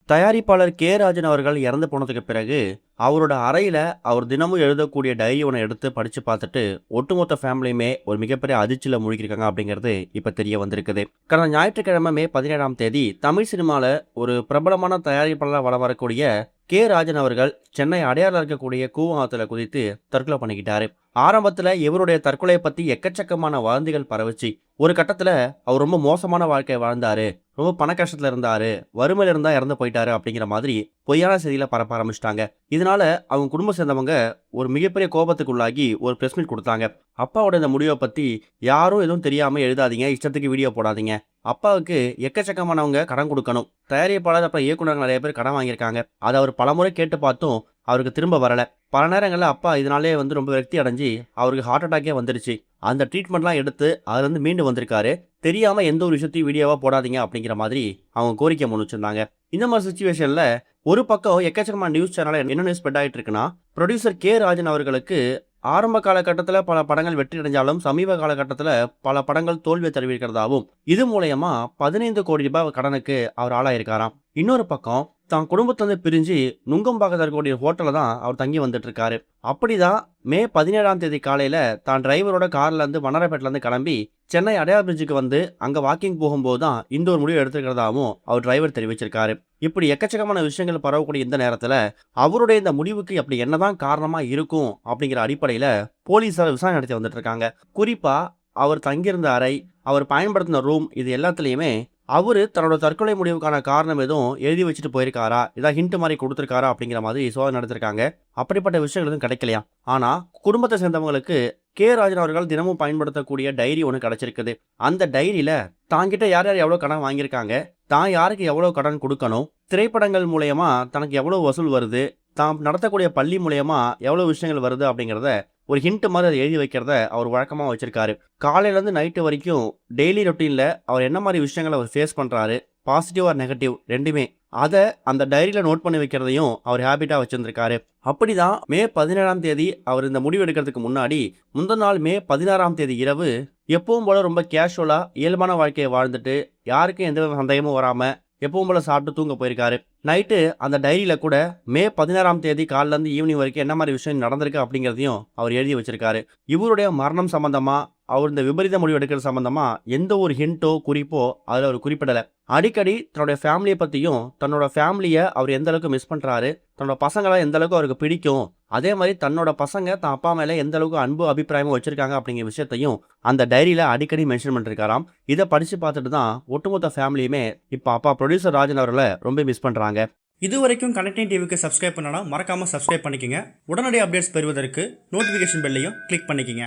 தயாரிப்பாளர் கே ராஜன் அவர்கள் இறந்து போனதுக்கு பிறகு அவரோட அறையில அவர் தினமும் எழுதக்கூடிய டைரி ஒன்று எடுத்து படிச்சு பார்த்துட்டு ஒட்டுமொத்த ஃபேமிலியுமே ஒரு மிகப்பெரிய அதிர்ச்சியில் மூழ்கிருக்காங்க அப்படிங்கிறது இப்ப தெரிய வந்திருக்குது. கடந்த ஞாயிற்றுக்கிழமை மே 17ஆம் தேதி தமிழ் சினிமால ஒரு பிரபலமான தயாரிப்பாளர் வளம் வரக்கூடிய கே ராஜன் அவர்கள் சென்னை அடையாள இருக்கக்கூடிய கூவமாத்துல குதித்து தற்கொலை பண்ணிக்கிட்டாரு. ஆரம்பத்துல இவருடைய தற்கொலையை பத்தி எக்கச்சக்கமான வதந்திகள் பரவுச்சு. ஒரு கட்டத்துல அவர் ரொம்ப மோசமான வாழ்க்கை வாழ்ந்தாரு, ரொம்ப பண கஷ்டத்துல இருந்தாரு, வறுமையில இருந்தா இறந்து போயிட்டாரு அப்படிங்கிற மாதிரி பொய்யான செய்தியில பரப்ப ஆரம்பிச்சிட்டாங்க. இதனால அவங்க குடும்பம் சேர்ந்தவங்க ஒரு மிகப்பெரிய கோபத்துக்குள்ளாகி ஒரு பிரஸ் மீட் கொடுத்தாங்க. அப்பாவோட இந்த முடிவை பத்தி யாரும் எதுவும் தெரியாம எழுதாதீங்க, இஷ்டத்துக்கு வீடியோ போடாதீங்க. அப்பாவுக்கு எக்கச்சக்கமானவங்க கடன் கொடுக்கணும், தயாரிப்பாளர் அப்புறம் இயக்குநர்கள் நிறைய பேர் கடன் வாங்கியிருக்காங்க. அதை அவர் பலமுறை கேட்டு பார்த்தும் அவருக்கு திரும்ப வரல. பல நேரங்களில் அப்பா இதனாலே ரொம்ப விரக்தி அடைஞ்சு அவருக்கு ஹார்ட் அட்டாக்கே வந்துருச்சு. அந்த ட்ரீட்மெண்ட்லாம் எடுத்து அதுலேருந்து மீண்டு வந்திருக்காரு. தெரியாமல் எந்த ஒரு விஷயத்தையும் வீடியோவாக போடாதீங்க அப்படிங்கிற மாதிரி அவங்க கோரிக்கை முன் வச்சிருந்தாங்க. இந்த மாதிரி சுச்சுவேஷனில் ஒரு பக்கம் எக்கச்சக்கமான நியூஸ் சேனல் என்ன நியூஸ் ஸ்ப்ரெட் ஆகிட்டு இருக்குன்னா, ப்ரொடியூசர் கே ராஜன் அவர்களுக்கு ஆரம்ப காலகட்டத்தில் பல படங்கள் வெற்றி அடைஞ்சாலும் சமீப காலகட்டத்தில் பல படங்கள் தோல்வியை தருவிக்கிறதாகவும் இது மூலயமா 15 கோடி ரூபாய் கடனுக்கு அவர் ஆளாயிருக்காராம். இன்னொரு பக்கம் தான் குடும்பத்திலிருந்து பிரிஞ்சு நுங்கம்பாக்கத்தில் இருக்கக்கூடிய ஹோட்டலில் தான் அவர் தங்கி வந்துட்டு இருக்காரு. அப்படிதான் மே 17ஆம் தேதி காலையில தான் டிரைவரோட கார்ல இருந்து வண்ணாரப்பேட்டில இருந்து கிளம்பி சென்னை அடையார் பிரிட்ஜுக்கு வந்து அங்க வாக்கிங் போகும்போது தான் இந்த ஒரு முடிவு எடுத்துக்கிறதாவும் அவர் டிரைவர் தெரிவிச்சிருக்காரு. இப்படி எக்கச்சக்கமான விஷயங்கள் பரவக்கூடிய இந்த நேரத்துல அவருடைய இந்த முடிவுக்கு அப்படி என்னதான் காரணமா இருக்கும் அப்படிங்கிற அடிப்படையில போலீசார் விசாரணை நடத்தி வந்துட்டு இருக்காங்க. குறிப்பா அவர் தங்கியிருந்த அறை, அவர் பயன்படுத்தின ரூம், இது எல்லாத்துலயுமே அவரு தன்னோட தற்கொலை முடிவுக்கான காரணம் எதுவும் எழுதி வச்சுட்டு போயிருக்காரா, ஏதாவது ஹிண்ட் மாதிரி கொடுத்துருக்காரா அப்படிங்கிற மாதிரி சோதனை நடத்திருக்காங்க. அப்படிப்பட்ட விஷயங்கள் எதுவும் கிடைக்கலையா. ஆனா குடும்பத்தை சேர்ந்தவங்களுக்கு கே ராஜன் அவர்கள் தினமும் பயன்படுத்தக்கூடிய டைரி ஒன்று கிடைச்சிருக்குது. அந்த டைரியில தாங்கிட்ட யார் யார் எவ்வளவு கடன் வாங்கியிருக்காங்க, தான் யாருக்கு எவ்வளவு கடன் கொடுக்கணும், திரைப்படங்கள் மூலயமா தனக்கு எவ்வளவு வசூல் வருது, தாம் நடத்தக்கூடிய பள்ளி மூலயமா எவ்வளவு விஷயங்கள் வருது அப்படிங்கிறத ஒரு ஹிண்ட் மாதிரி அதை எழுதி வைக்கிறத அவர் வழக்கமாக வச்சிருக்காரு. காலையிலேருந்து நைட்டு வரைக்கும் டெய்லி ரொட்டீனில் அவர் என்ன மாதிரி விஷயங்களை அவர் ஃபேஸ் பண்ணுறாரு, பாசிட்டிவ் ஆர் நெகட்டிவ் ரெண்டுமே அதை அந்த டைரியில் நோட் பண்ணி வைக்கிறதையும் அவர் ஹேபிட்டாக வச்சுருந்துருக்காரு. அப்படிதான் மே 17ஆம் தேதி அவர் இந்த முடிவு எடுக்கிறதுக்கு முன்னாடி முந்தின நாள் மே 16ஆம் தேதி இரவு எப்பவும் போல ரொம்ப கேஷுவலாக இயல்பான வாழ்க்கையை வாழ்ந்துட்டு யாருக்கும் எந்த சந்தேகமும் வராமல் எப்பவும் போல சாப்பிட்டு தூங்க போயிருக்காரு. நைட்டு அந்த டைரியில கூட மே 16ஆம் தேதி காலில இருந்து ஈவினிங் வரைக்கும் என்ன மாதிரி விஷயம் நடந்திருக்கு அப்படிங்கிறதையும் அவர் எழுதி வச்சிருக்காரு. இவருடைய மரணம் சம்பந்தமா, அவர் இந்த விபரீத முடிவு எடுக்கிறது சம்பந்தமா எந்த ஒரு ஹிண்டோ குறிப்போ அதில் அவர் குறிப்பிடலை. அடிக்கடி தன்னுடைய ஃபேமிலியை பற்றியும் தன்னோட ஃபேமிலியை அவர் எந்த அளவுக்கு மிஸ் பண்ணுறாரு, தன்னோட பசங்களை எந்த அளவுக்கு அவருக்கு பிடிக்கும், அதே மாதிரி தன்னோட பசங்க தான் அப்பா மேலே எந்த அளவுக்கு அன்பு அபிப்பிராயமும் வச்சிருக்காங்க அப்படிங்கிற விஷயத்தையும் அந்த டைரியில் அடிக்கடி மென்ஷன் பண்ணிருக்காராம். இதை படித்து பார்த்துட்டு தான் ஒட்டுமொத்த ஃபேமிலியுமே இப்போ அப்பா ப்ரொடியூசர் ராஜன் அவர்களை ரொம்ப மிஸ் பண்ணுறாங்க. இது வரைக்கும் கனெக்டிங் டிவிக்கு சப்ஸ்கிரைப் பண்ணனா மறக்காமல் சப்ஸ்கிரைப் பண்ணிக்கங்க. உடனடி அப்டேட்ஸ் பெறுவதற்கு நோட்டிஃபிகேஷன் பெல்லையும் கிளிக் பண்ணிக்கங்க.